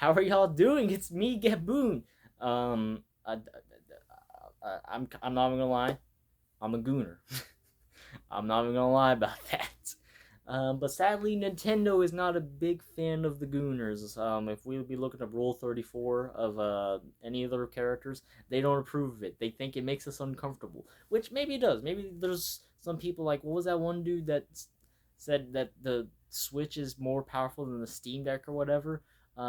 how are y'all doing? It's me, Gaboon. I'm not even gonna lie. I'm a gooner. I'm not even gonna lie about that. But sadly, Nintendo is not a big fan of the Gooners. If we would be looking at Rule 34 of any other characters, they don't approve of it. They think it makes us uncomfortable, which maybe it does. Maybe there's some people like, what was that one dude that said that the Switch is more powerful than the Steam Deck or whatever?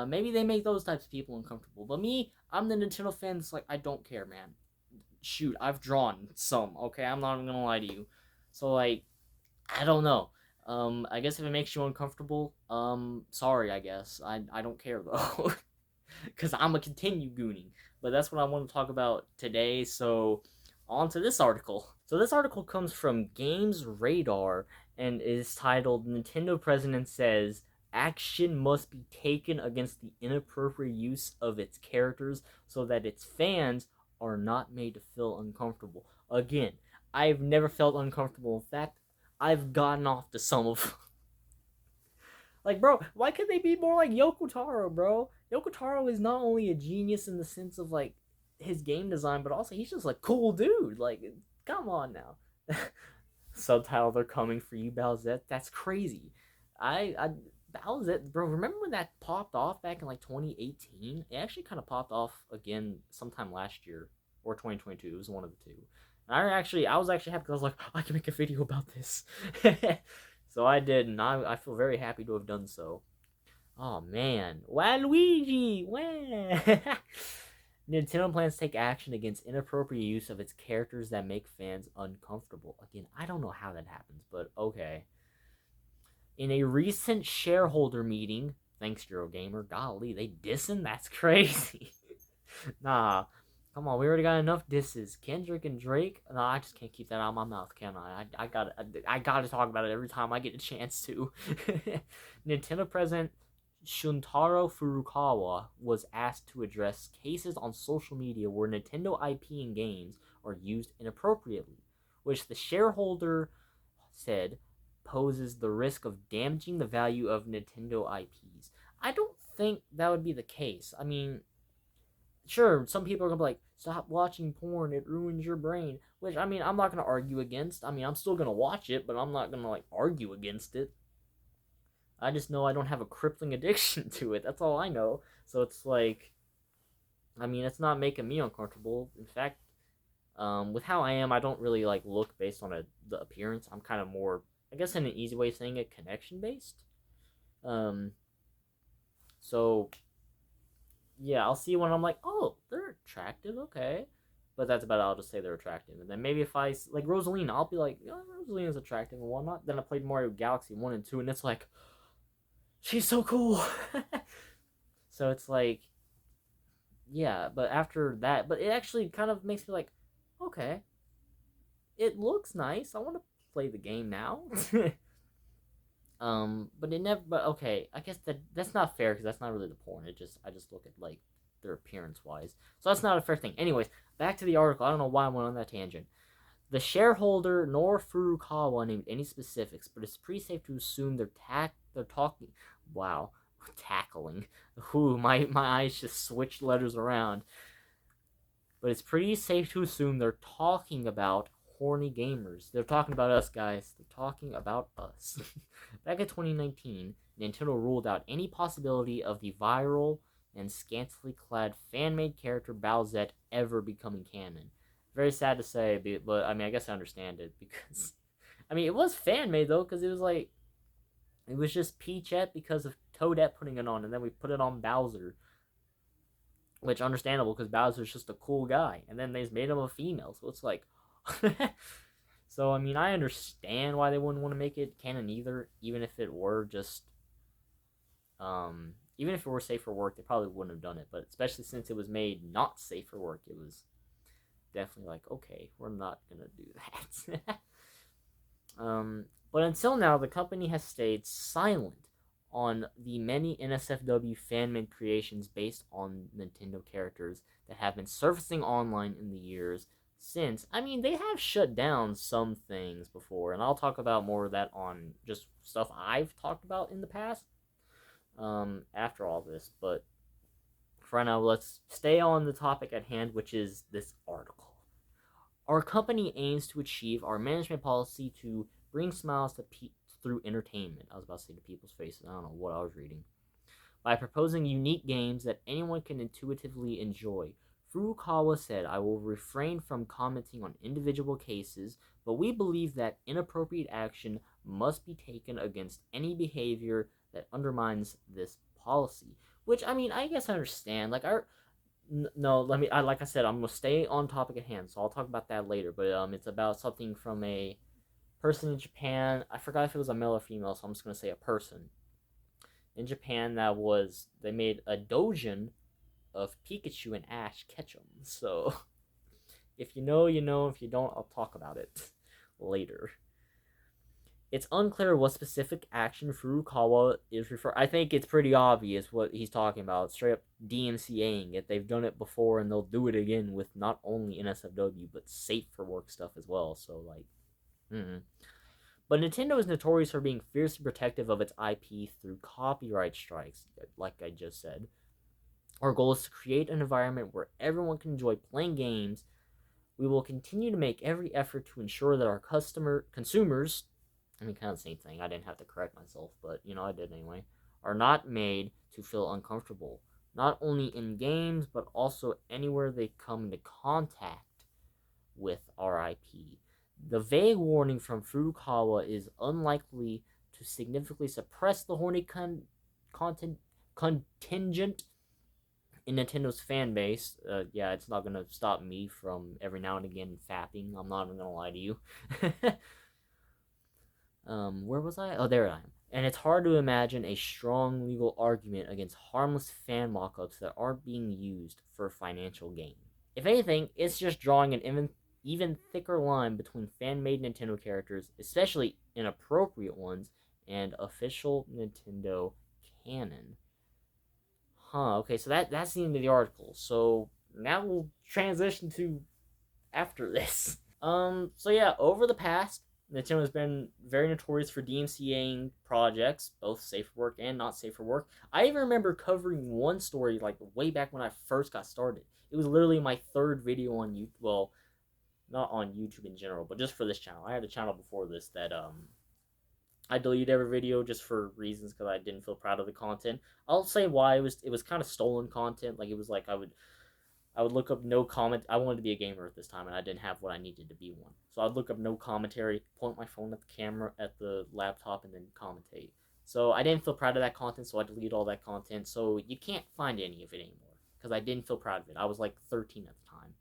Maybe they make those types of people uncomfortable. But me, I'm the Nintendo fan that's like, I don't care, man. Shoot, I've drawn some, okay? I'm not even gonna lie to you. So, like, I don't know. I guess if it makes you uncomfortable, sorry, I guess. I don't care though. Because I'm gonna continue gooning. But that's what I want to talk about today, so on to this article. So this article comes from Games Radar and is titled Nintendo President Says Action Must Be Taken Against the Inappropriate Use of Its Characters so that its fans are not made to feel uncomfortable. Again, I've never felt uncomfortable. In fact, I've gotten off to some of like, bro, why could they be more like Yoko Taro, bro? Yoko Taro is not only a genius in the sense of like his game design, but also he's just like cool dude. Like, come on now. Subtitle: They're coming for you, Bowsette. That's crazy. I Bowsette, bro. Remember when that popped off back in like 2018? It actually kind of popped off again sometime last year or 2022. It was one of the two. And I was actually happy because I was like, I can make a video about this. So I did, and I feel very happy to have done so. Oh man, Waluigi, wah! Nintendo plans to take action against inappropriate use of its characters that make fans uncomfortable. Again, I don't know how that happens, but okay. In a recent shareholder meeting, thanks Eurogamer, golly, they dissing? That's crazy. Nah, come on, we already got enough disses. Kendrick and Drake. No, I just can't keep that out of my mouth, can I? I gotta talk about it every time I get a chance to. Nintendo president Shuntaro Furukawa was asked to address cases on social media where Nintendo IP and games are used inappropriately, which the shareholder said poses the risk of damaging the value of Nintendo IPs. I don't think that would be the case. I mean, sure, some people are gonna be like, stop watching porn, it ruins your brain. Which, I mean, I'm not gonna argue against. I mean, I'm still gonna watch it, but I'm not gonna, like, argue against it. I just know I don't have a crippling addiction to it. That's all I know. So it's like, I mean, it's not making me uncomfortable. In fact, with how I am, I don't really, like, look based on the appearance. I'm kind of more, I guess in an easy way of saying it, connection based. Um, so yeah, I'll see when I'm like, oh, they're attractive, okay. But that's about it. I'll just say they're attractive. And then maybe if like Rosalina, I'll be like, yeah, Rosalina's attractive and whatnot. Then I played Mario Galaxy 1 and 2, and it's like, she's so cool. So it's like, yeah, but after that, but it actually kind of makes me like, okay, it looks nice. I want to play the game now. But it never. But okay, I guess that's not fair because that's not really the point. I just look at like their appearance wise, so that's not a fair thing. Anyways, back to the article. I don't know why I went on that tangent. The shareholder nor Furukawa named any specifics, but it's pretty safe to assume they're talking. Wow, tackling. Ooh, my eyes just switched letters around. But it's pretty safe to assume they're talking about horny gamers. They're talking about us, guys. They're talking about us. Back in 2019, Nintendo ruled out any possibility of the viral and scantily clad fan-made character Bowsette ever becoming canon. Very sad to say, but I mean, I guess I understand it because, I mean, it was fan-made though, because it was just Peachette because of Toadette putting it on, and then we put it on Bowser, which understandable because Bowser's just a cool guy, and then they just made him a female, so it's like, so I mean, I understand why they wouldn't want to make it canon either, even if it were just, even if it were safe for work, they probably wouldn't have done it, but especially since it was made not safe for work, it was definitely like, okay, we're not gonna do that. But until now, the company has stayed silent on the many NSFW fan-made creations based on Nintendo characters that have been surfacing online in the years since. I mean, they have shut down some things before, and I'll talk about more of that on just stuff I've talked about in the past after all this. But For now, let's stay on the topic at hand, which is this article. Our company aims to achieve our management policy to bring smiles to through entertainment. I was about to say to people's faces. I don't know what I was reading. By proposing unique games that anyone can intuitively enjoy. Furukawa said, I will refrain from commenting on individual cases, but we believe that inappropriate action must be taken against any behavior that undermines this policy. Which, I mean, I guess I understand. Like, no, like I said, I'm gonna stay on topic at hand, so I'll talk about that later. But it's about something from a person in Japan. I forgot if it was a male or female, so I'm just gonna say a person in Japan they made a doujin of Pikachu and Ash Ketchum. So if you know, you know. If you don't, I'll talk about it later. It's unclear what specific action Furukawa is referring. I think it's pretty obvious what he's talking about. Straight up DMCAing it. They've done it before, and they'll do it again with not only NSFW but safe for work stuff as well. So like, But Nintendo is notorious for being fiercely protective of its IP through copyright strikes, like I just said. Our goal is to create an environment where everyone can enjoy playing games. We will continue to make every effort to ensure that our consumers, I mean, kind of the same thing. I didn't have to correct myself, but I did anyway. Are not made to feel uncomfortable, not only in games but also anywhere they come into contact with our IP. The vague warning from Furukawa is unlikely to significantly suppress the horny contingent in Nintendo's fan base. Yeah, it's not gonna stop me from every now and again fapping. I'm not even gonna lie to you. Where was I? Oh, there I am. And it's hard to imagine a strong legal argument against harmless fan mockups that aren't being used for financial gain. If anything, it's just drawing an even thicker line between fan-made Nintendo characters, especially inappropriate ones, and official Nintendo canon. Okay, so that's the end of the article. So now we'll transition to after this. So yeah, over the past, Nintendo has been very notorious for DMCAing projects, both safe for work and not safe for work. I even remember covering one story like way back when I first got started. It was literally my third video on YouTube. Well, not on YouTube in general, but just for this channel. I had a channel before this that I deleted every video just for reasons because I didn't feel proud of the content. I'll say why. It was kind of stolen content. Like it was like I would look up no comment. I wanted to be a gamer at this time, and I didn't have what I needed to be one. So I'd look up no commentary, point my phone at the camera, at the laptop, and then commentate. So I didn't feel proud of that content, so I deleted all that content. So you can't find any of it anymore because I didn't feel proud of it. I was like 13 at the time.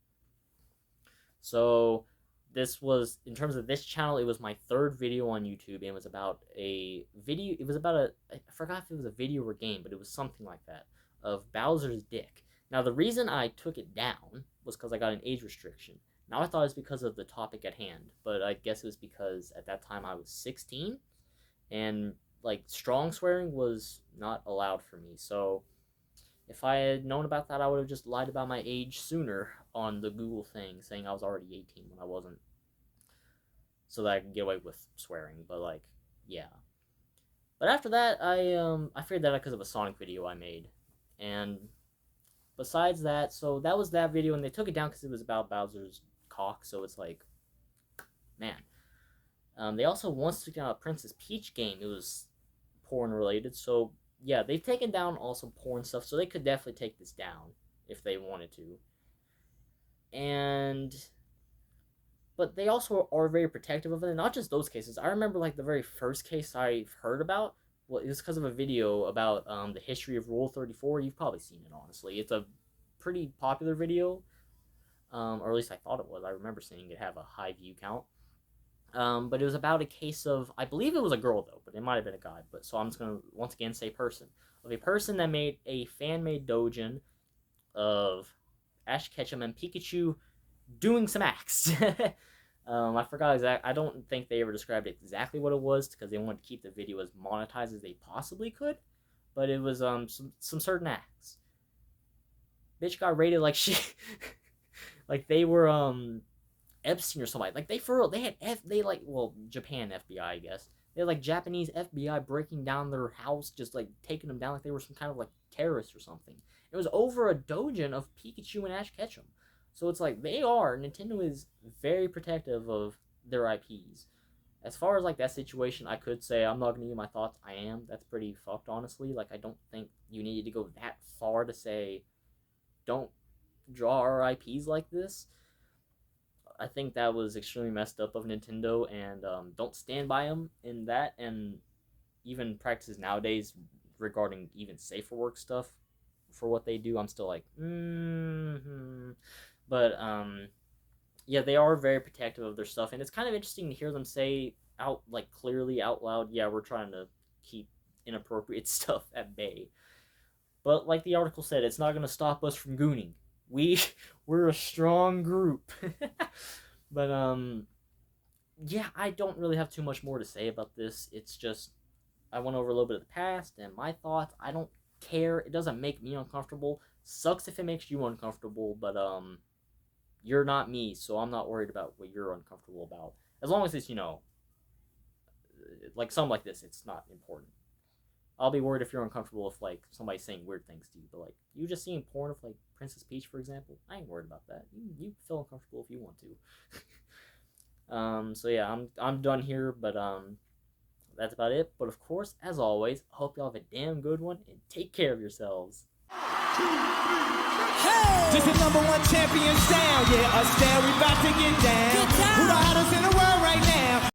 So this was, in terms of this channel, it was my third video on YouTube, and it was about a video. It was about I forgot if it was a video or game, but it was something like that, of Bowser's dick. Now, the reason I took it down was because I got an age restriction. Now, I thought it was because of the topic at hand, but I guess it was because at that time I was 16, and, like, strong swearing was not allowed for me. So, if I had known about that, I would have just lied about my age sooner on the Google thing, saying I was already 18 when I wasn't, so that I could get away with swearing. But, like, yeah. But after that, I figured that out because of a Sonic video I made, and besides that, so that was that video, and they took it down because it was about Bowser's cock, so it's like, man. They also once took down a Princess Peach game. It was porn related, so yeah, they've taken down also porn stuff, so they could definitely take this down if they wanted to. But they also are very protective of it, and not just those cases. I remember, like, the very first case I've heard about, well, it was because of a video about the history of Rule 34. You've probably seen it, honestly. It's a pretty popular video, or at least I thought it was. I remember seeing it have a high view count. But it was about a case of, I believe it was a girl, though, but it might have been a guy. But so I'm just going to, once again, say person. Of a person that made a fan-made doujin of Ash Ketchum and Pikachu doing some acts. I forgot exactly. I don't think they ever described exactly what it was because they wanted to keep the video as monetized as they possibly could. But it was some certain acts. Bitch got rated like shit. Like they were Epstein or somebody. Like Japan FBI, I guess. They had like Japanese FBI breaking down their house, just like taking them down like they were some kind of like terrorist or something. It was over a doujin of Pikachu and Ash Ketchum. So it's like Nintendo is very protective of their IPs. As far as like that situation, I could say I'm not gonna give you my thoughts. I am. That's pretty fucked, honestly. Like I don't think you need to go that far to say don't draw our IPs like this. I think that was extremely messed up of Nintendo, and don't stand by them in that, and even practices nowadays regarding even safer work stuff for what they do. I'm still like, but yeah, they are very protective of their stuff, and it's kind of interesting to hear them say out like clearly out loud, yeah, we're trying to keep inappropriate stuff at bay. But like the article said, it's not going to stop us from gooning. We're a strong group. But yeah, I don't really have too much more to say about this. It's just I went over a little bit of the past and my thoughts. I don't care. It doesn't make me uncomfortable. Sucks if it makes you uncomfortable, but you're not me, so I'm not worried about what you're uncomfortable about. As long as it's, like something like this, it's not important. I'll be worried if you're uncomfortable if like somebody's saying weird things to you, but like you just seeing porn of like Princess Peach, for example, I ain't worried about that. You feel uncomfortable if you want to. So yeah, I'm done here, but that's about it. But of course, as always, I hope y'all have a damn good one and take care of yourselves. Hey! Just the #1 champion sound, yeah, us there, we about to get down. Who the hottest in the world right now?